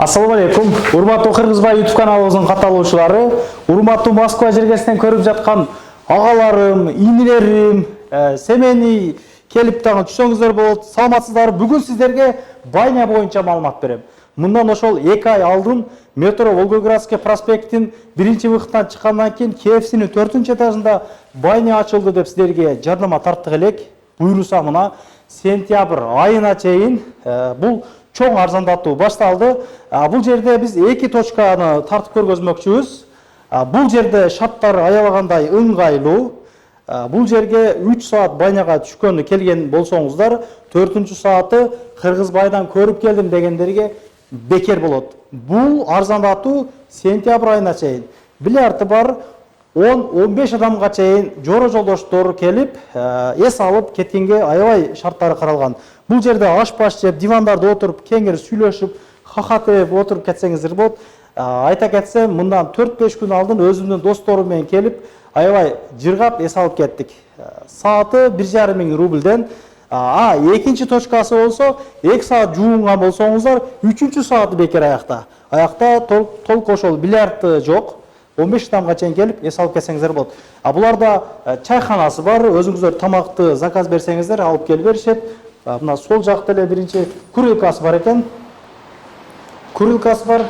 Assalamu алейкум. Урматтуу Кыргызбай YouTube каналыбыздын катталуучулары, урматтуу Москва жергесинен көрүп жаткан агаларым, инилерим, семени келип дагы түшсөңүздөр болот. Саламатсыздар. Бүгүн сиздерге байня боюнча маалымат берем. Мындан ошол 2 ай алдын метро Волгоградский проспекттин 1-выхтынан чыккандан кийин KFC'нин 4-этажында байня ачылды деп сиздерге жардама тарттык элек. Буйруса мына сентябрь айына чейин бул чоң арзандатуу башталды. Бул жерде биз 2 точканы тартып көргөзмөкчүбүз. Бул жерде шарттар аябагандай ыңгайлуу. Бул жерге 3 саат байняга түшкөнү келген болсоңуздар, 4-сааты Кыргызбайдан көрүп келдим дегендерге бекер болот. Бул арзандатуу сентябрь айына чейин. Билярты бар 10-15 адамга чейин жоро жолдоштор келип, эс алып кеткенге аябай шарттары каралган. Бул жерде аш-баш жеп, дивандарда отуруп, кеңир сүйлөшүп, хахатеп отуруп кетсеңиздер болот. Айта кетсем, мындан 4-5 күн алдын өзүмдүн досторум менен келип, аябай жыргап эс алып кеттик. Сааты 1,5 миң рубльден. Экинчи точкасы болсо 2 саат жуунган болсоңуздар, 3-чү сааты бекер аякта. Аякта толук ошол бильярд жок. 15 адамга чейин келип эс алып кетсеңиздер болот. Буларда чайханасы бар, өзүңүздөр тамакты заказ берсеңиздер алып келип беришет. Мына сол жакта эле биринчи курилкасы бар экен. Курилкасы бар.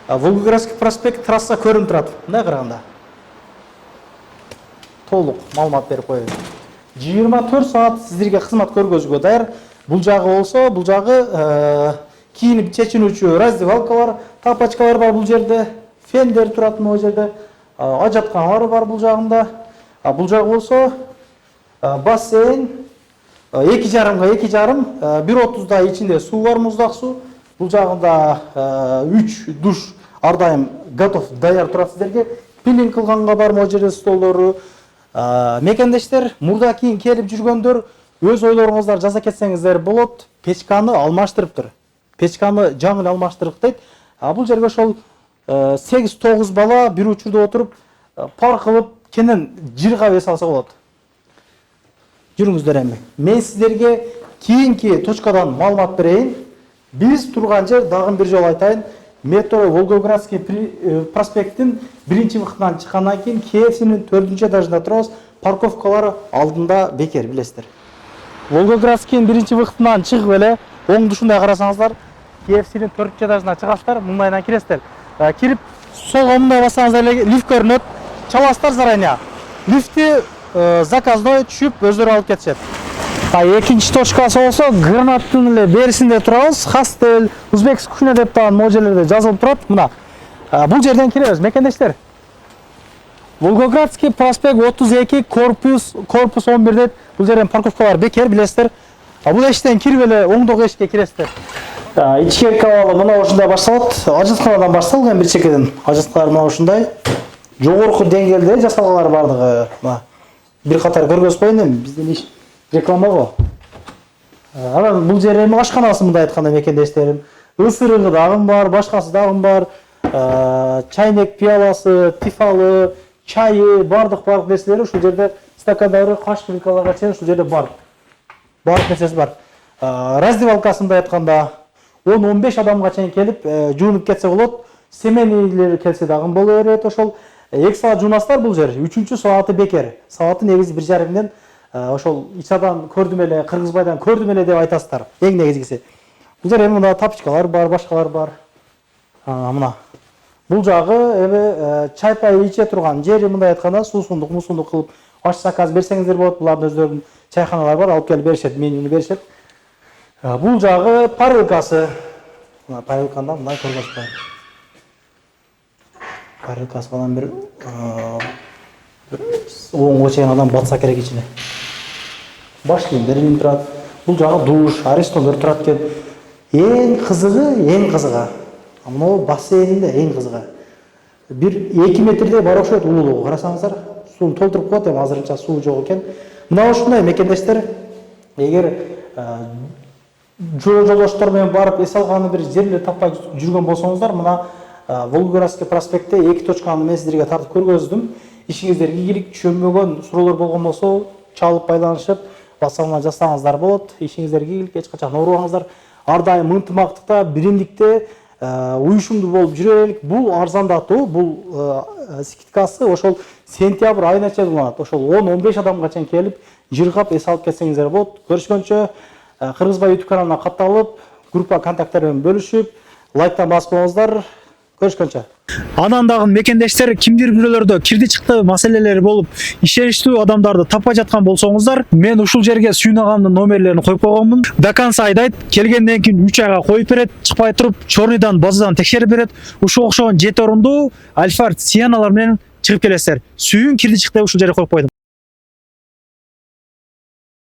Волгоградский проспект трасса көрүнүп турат. Мындай караганда. Толук маалымат берип коеюн. 24 саат сиздерге кызмат көргөзүүгө даяр. Бул жагы болсо, бул жагы кийинип чечинүүчү раздевалкалар, тапочкалар бар бул жерде. Фендер турат могу жерде. Ажатканалар бар бул жагында. Бул жагы болсо бассейн 2,5 га 2,5, 1,30да ичинде суу бар, муздак суу. Бул жагында 3 душ ар дайым готов, даяр турат сиздерге. Пилинг кылганга бар могу жерде столдору. Мекендештер, мурда кийин келип жүргөндөр өз ойлоруңуздар жаза кетсеңиздер болот. Печканы алмаштырыптыр. Печканы жаңы алмаштырык дейт. Бул жерге ошол 8-9 бала бир учурда отуруп, пар кылып, кенен жыргап эс алса болот. Жүрүңүздөр эми. Мен сиздерге кийинки точкадан маалымат берейин. Биз турган жер, дагы бир жолу айтайын, метро Волгоградский проспекттин 1-выхтынан чыккандан кийин KFC'нин 4-этажында турабыз. Парковкалар алдында бекер, билесиздер. Волгоградскийин 1-выхтынан чыгып эле оң душундай карасаңыздар, KFC'нин 4-этажына чыгасыздар, мындайдан киресиздер. Кирип, солго мындай бассаңыздар эле лифт көрүнөт. Чаласыздар заранее. Лифти заказной түшүп өздөрү алып кетишет. Экинчи точкасы болсо гранаттын эле берисинде турабыз. Хостел, Узбекс кухня деп тагы могу жерлерде жазылып турат. Мына. Бул жерден киребиз, мекендештер. Волгоградский проспект 32, корпус 11 дейт. Бул жерден парковкалар бекер, билесиздер. Бул эшиктен кирип эле оңдогу эшикке киресиздер. Ички кабалы мына ушундай башталат. Ажытканадан башталган бир чекеден. Ажыткалар мына ушундай. Жогорку деңгээлде жасалгалар бардыгы. Мына бир катар көргөзүп коеюн эми, биздин иш реклама го. Анан бул жер эми ашканасы мындай айтканда мекендештерим. Ысырыгы дагы бар, башкасы дагы бар. Чайнек пиаласы, тифалы, чайы, бардык нерселери ушул жерде, стакандары, кашкылкаларга чейин ушул жерде бар. Бардык нерсеси бар. Раздевалкасында айтканда 10-15 адамга чейин келип жуунуп кетсе болот. Семенилер келсе дагы боло берет. Ошол 2 саат жуунасыздар бул жер. 3-чү сааты бекер. Сааты негизи 1,5ден ошол ичадан көрдүм эле, Кыргызбайдан көрдүм эле деп айтасыздар. Эң негизгиси. Бул жер эми мында тапочкалар бар, башкалар бар. Мына. Бул жагы эми чай пай иче турган жери, мындай айтканда суусундук, мусундук кылып аш заказ берсеңиздер болот. Булардын өздөрүнүн чайханалары бар, алып келип беришет, менюну беришет. Бул жагы парилкасы. Мына парилканда мындай көргөзүп коеюн. Парилкасы балан бир оңго чейин адам батса керек ичине. Баш кийимдер илинип турат. Бул жагы душ, аристолдор турат экен. Эң кызыгы. Мына бассейнинде эң кызыгы. 1-2 метрдей бар окшойт уулугу. Карасаңыздар, сууну толтуруп коет, эми азырынча суу жок экен. Мына ушундай мекендештер, эгер жолдоштор менен барып эс алганы бир жерлер таппай жүргөн болсоңуздар, мына Волгоградский проспектте 2 точканы мен сиздерге тартып көргөздүм. Ишиңиздерге ийгилик, түшүнбөгөн суроолор болгон болсо, чалып байланышып, басалма жасаңыздар болот. Ишиңиздерге ийгилик, эч качан оорубаңыздар. Ар дайым ынтымактыкта, биримдикте уюшумдуу болуп жүрө берелик. Бул арзандатуу, бул скидкасы ошол сентябрь айына чейин уланат. Ошол 10-15 адамга чейин келип, жыргап эс алып кетсеңиздер болот. Көрүшкөнчө, Кыргызбай YouTube каналына катталып, группа контакттары менен бөлүшүп, лайктан басып коюңуздар. Көрүшкөнчө. Анан дагы мекендештер кимдир бирөөлөрдө кирди чыкты маселелери болуп, ишеничтүү адамдарды таппай жаткан болсоңуздар, мен ушул жерге Сүйүн агамдын номерлерин коюп койгонмун. До конца айдайт, келгенден кийин 3 айга коюп берет, чыкпай туруп, чорныйдан, базадан текшерип берет. Ушуга окшогон 7 орундуу Альфард Сианалар менен чыгып келесиздер. Сүйүн кирди чыкты ушул жерге коюп койдум.